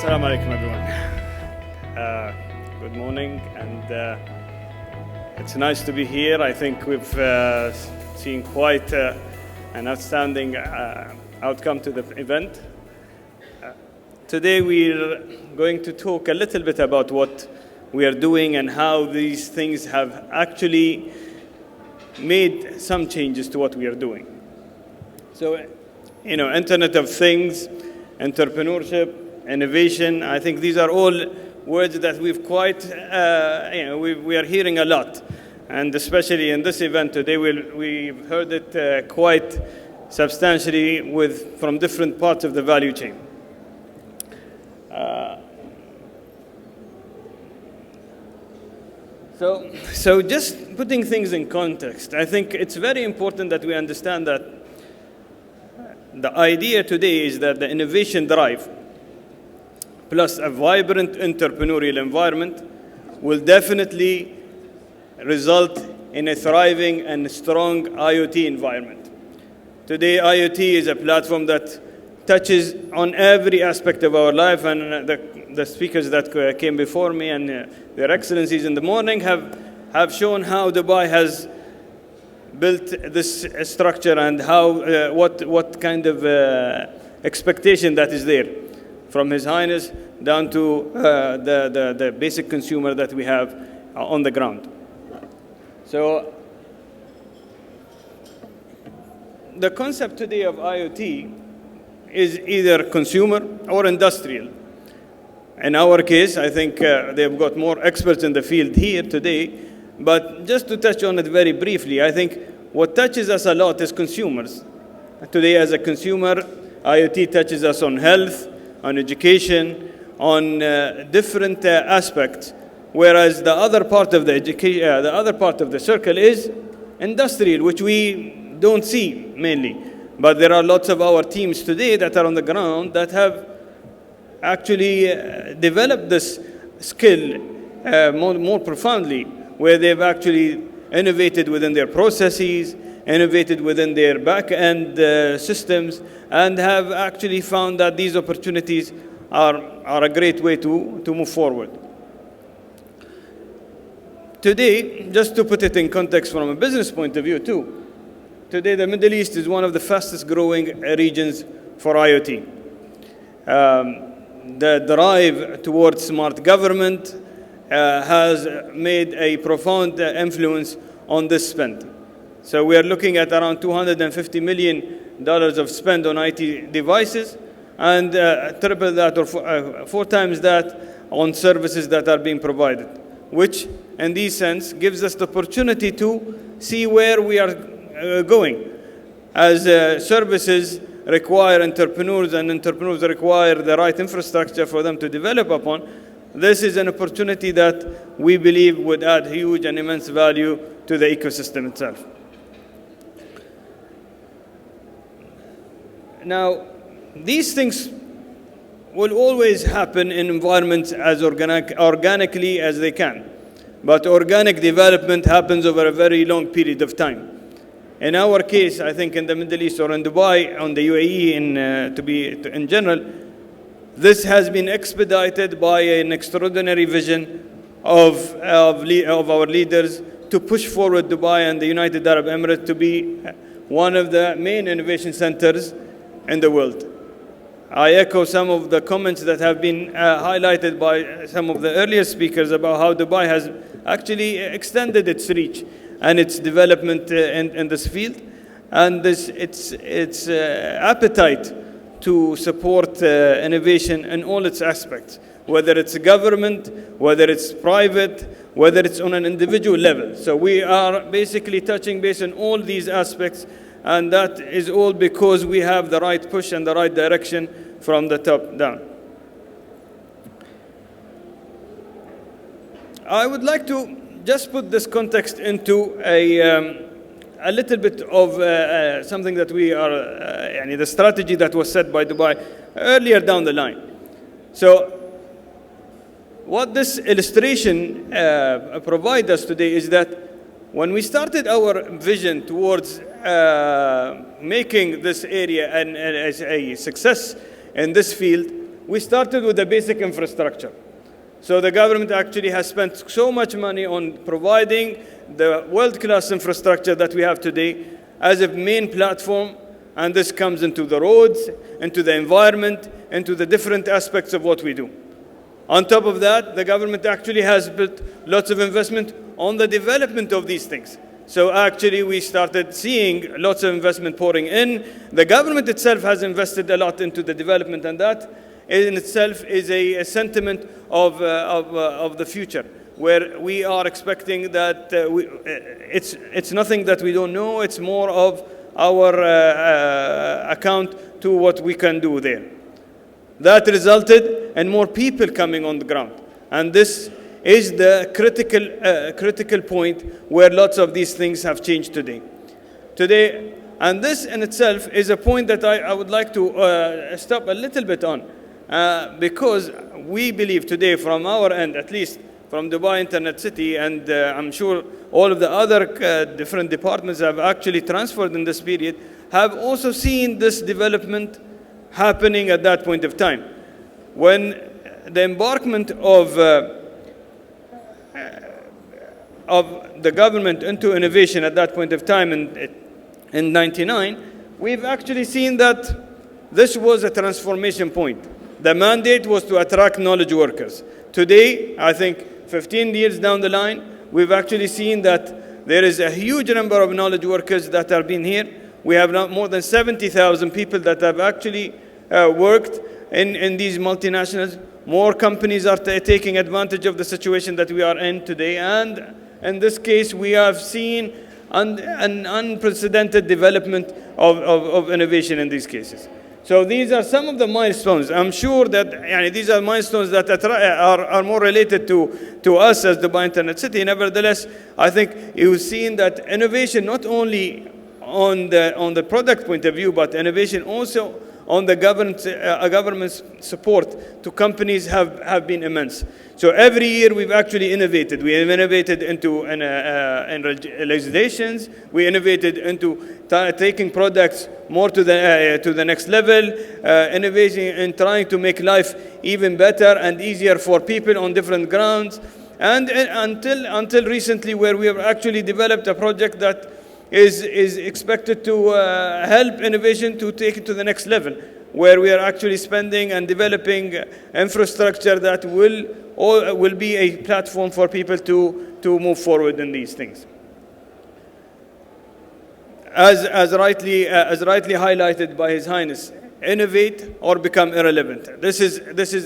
Assalamu alaikum, everyone. Good morning, and it's nice to be here. I think we've seen quite an outstanding outcome to the event. Today we're going to talk a little bit about what we are doing and how these things have actually made some changes to what we are doing. So, Internet of Things, entrepreneurship, innovation, I think these are all words that we've quite, we are hearing a lot. And especially in this event today, we've heard it quite substantially from different parts of the value chain. So just putting things in context, I think it's very important that we understand that the idea today is that the innovation drive plus a vibrant entrepreneurial environment will definitely result in a thriving and strong IoT environment. Today, IoT is a platform that touches on every aspect of our life, and the speakers that came before me and their excellencies in the morning have shown how Dubai has built this structure and how what kind of expectation that is there from His Highness down to the basic consumer that we have on the ground. So the concept today of IoT is either consumer or industrial. In our case, I think they've got more experts in the field here today, but just to touch on it very briefly, I think what touches us a lot is consumers. Today, as a consumer, IoT touches us on health, on education, on different aspects, whereas the other part of the circle is industrial, which we don't see mainly. But there are lots of our teams today that are on the ground that have actually developed this skill more profoundly, where they've actually innovated within their processes, innovated within their back-end systems, and have actually found that these opportunities are a great way to move forward. Today, just to put it in context from a business point of view too, today the Middle East is one of the fastest growing regions for IoT. The drive towards smart government has made a profound influence on this spend. So we are looking at around $250 million of spend on IT devices, and triple that or four times that on services that are being provided, which in this sense gives us the opportunity to see where we are going. As services require entrepreneurs and entrepreneurs require the right infrastructure for them to develop upon, this is an opportunity that we believe would add huge and immense value to the ecosystem itself. Now, these things will always happen in environments as organically as they can. But organic development happens over a very long period of time. In our case, I think in the Middle East or in Dubai, on the UAE in general, this has been expedited by an extraordinary vision of our leaders to push forward Dubai and the United Arab Emirates to be one of the main innovation centers in the world. I echo some of the comments that have been highlighted by some of the earlier speakers about how Dubai has actually extended its reach and its development in this field, and its appetite to support innovation in all its aspects, whether it's government, whether it's private, whether it's on an individual level. So we are basically touching base on all these aspects, and that is all because we have the right push and the right direction from the top down. I would like to just put this context into a little bit of something that we are, the strategy that was set by Dubai earlier down the line. So what this illustration provides us today is that when we started our vision towards making this area as a success in this field, we started with the basic infrastructure. So the government actually has spent so much money on providing the world-class infrastructure that we have today as a main platform, and this comes into the roads, into the environment, into the different aspects of what we do. On top of that, the government actually has built lots of investment on the development of these things. So actually, we started seeing lots of investment pouring in. The government itself has invested a lot into the development, and that in itself is a sentiment of the future, where we are expecting that it's nothing that we don't know. It's more of our account to what we can do there. That resulted in more people coming on the ground, and this is the critical point where lots of these things have changed today. And this in itself is a point that I would like to stop a little bit on, because we believe today from our end, at least from Dubai Internet City, and I'm sure all of the other different departments have actually transferred in this period, have also seen this development happening at that point of time. When the embarkment of the government into innovation at that point of time in 99, we've actually seen that this was a transformation point. The mandate was to attract knowledge workers. Today, I think 15 years down the line, we've actually seen that there is a huge number of knowledge workers that have been here. We have now more than 70,000 people that have actually worked in these multinationals. More companies are taking advantage of the situation that we are in today, and in this case, we have seen an unprecedented development of innovation in these cases. So these are some of the milestones. I'm sure that these are milestones that are more related to us as Dubai Internet City. Nevertheless, I think you've seen that innovation not only on the product point of view, but innovation also on the government's support to companies have been immense. So every year we've actually innovated. We have innovated into legislations. We innovated into taking products more to the next level, innovating and trying to make life even better and easier for people on different grounds. And until recently, where we have actually developed a project that is expected to help innovation to take it to the next level, where we are actually spending and developing infrastructure that will be a platform for people to move forward in these things. As rightly highlighted by His Highness, innovate or become irrelevant. This is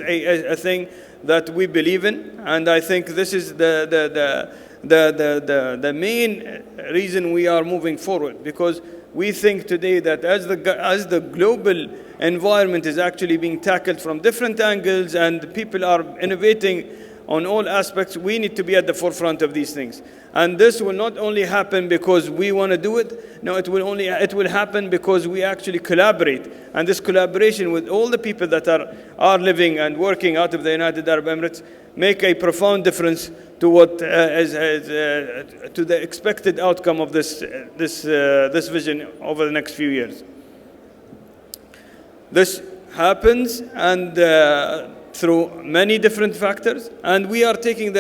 a thing that we believe in, and I think this is the main reason we are moving forward, because we think today that as the global environment is actually being tackled from different angles and people are innovating on all aspects, we need to be at the forefront of these things. And this will not only happen because we want to do it. No, it will happen because we actually collaborate. And this collaboration with all the people that are living and working out of the United Arab Emirates make a profound difference to what to the expected outcome of this vision over the next few years. This happens through many different factors, and we are taking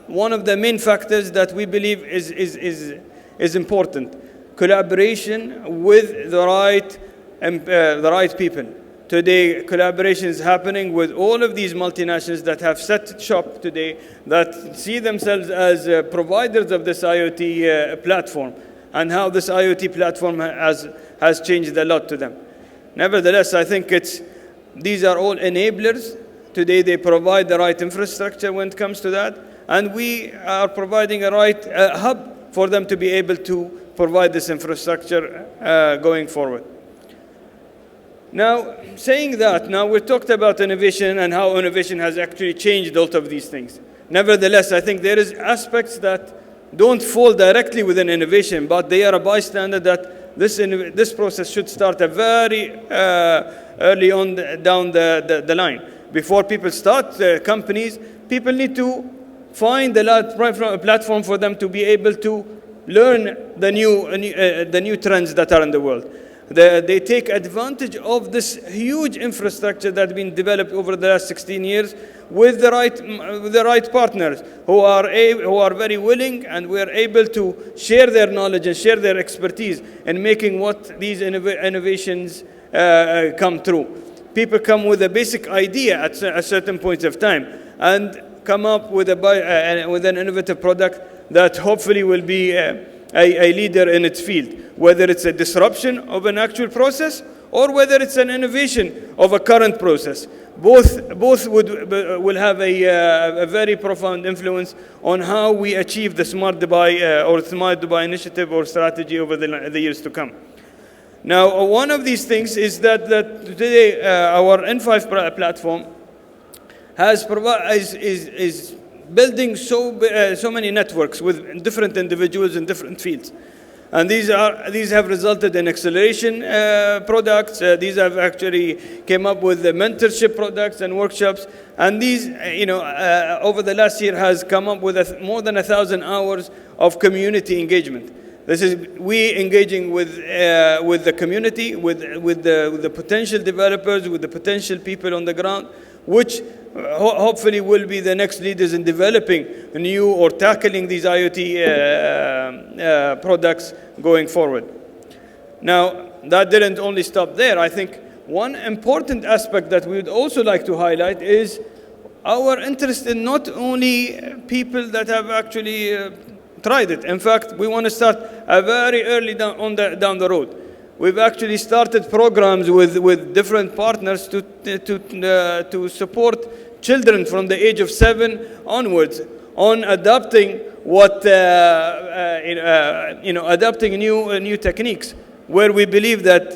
one of the main factors that we believe is important: collaboration with the right people. Today, collaboration is happening with all of these multinationals that have set shop today, that see themselves as providers of this IoT platform, and how this IoT platform has changed a lot to them. Nevertheless, I think these are all enablers. Today, they provide the right infrastructure when it comes to that, and we are providing a right hub for them to be able to provide this infrastructure going forward. Now, saying that, now we talked about innovation and how innovation has actually changed a lot of these things. Nevertheless, I think there is aspects that don't fall directly within innovation, but they are a bystander that this process should start a very early on down the line. Before people start companies, people need to find the platform for them to be able to learn the new trends that are in the world. They take advantage of this huge infrastructure that's been developed over the last 16 years with the right partners who are very willing, and we are able to share their knowledge and share their expertise in making what these innovations come through. People come with a basic idea at a certain point of time and come up with an innovative product that hopefully will be a leader in its field, whether it's a disruption of an actual process or whether it's an innovation of a current process. Both will have a very profound influence on how we achieve the Smart Dubai or Smart Dubai initiative or strategy over the years to come. Now, one of these things is that today our N5 platform is building so many networks with different individuals in different fields. And these have resulted in acceleration products. These have actually came up with the mentorship products and workshops. And these, over the last year has come up with more than 1,000 hours of community engagement. This is we engaging with the community, with the potential developers, with the potential people on the ground, which hopefully will be the next leaders in developing new or tackling these IoT products going forward. Now, that didn't only stop there. I think one important aspect that we would also like to highlight is our interest in not only people that have actually tried it. In fact, we want to start very early down the road. We've actually started programs with different partners to support children from the age of 7 onwards on adopting adopting new techniques, where we believe that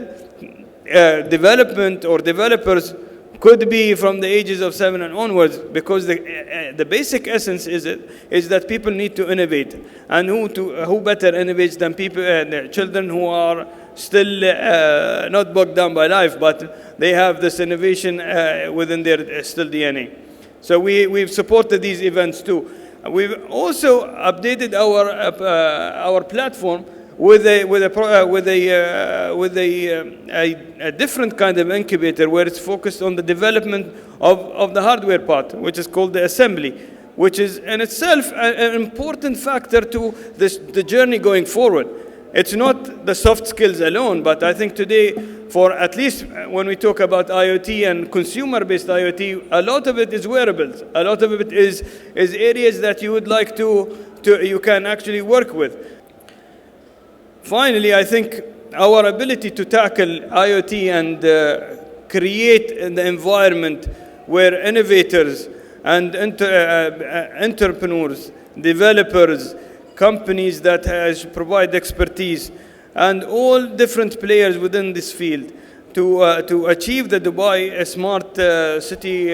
development or developers could be from the ages of 7 and onwards, because the basic essence is that people need to innovate, and who better innovates than children who are still not bogged down by life, but they have this innovation within their still DNA. So we've supported these events too. We've also updated our platform with a different kind of incubator, where it's focused on the development of the hardware part, which is called the assembly, which is in itself an important factor to the journey going forward. It's not the soft skills alone, but I think today, for at least when we talk about IoT and consumer-based IoT, a lot of it is wearables. A lot of it is areas that you would like you can actually work with. Finally, I think our ability to tackle IoT and create the environment where innovators and entrepreneurs, developers, companies that provide expertise, and all different players within this field to achieve the Dubai Smart City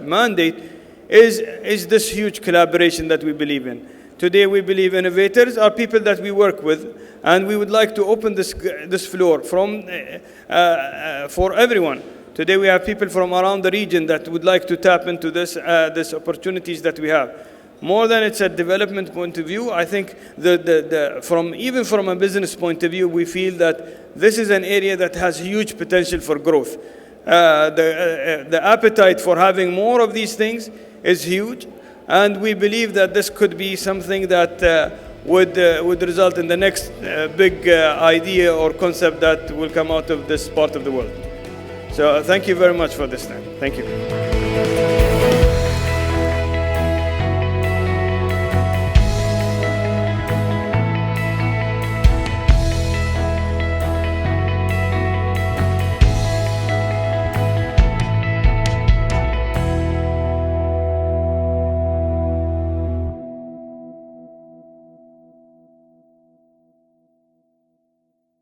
mandate is this huge collaboration that we believe in. Today, we believe innovators are people that we work with, and we would like to open this floor for everyone. Today, we have people from around the region that would like to tap into these opportunities that we have. More than it's a development point of view, I think even from a business point of view, we feel that this is an area that has huge potential for growth. The appetite for having more of these things is huge, and we believe that this could be something that would result in the next big idea or concept that will come out of this part of the world. So thank you very much for this time. Thank you.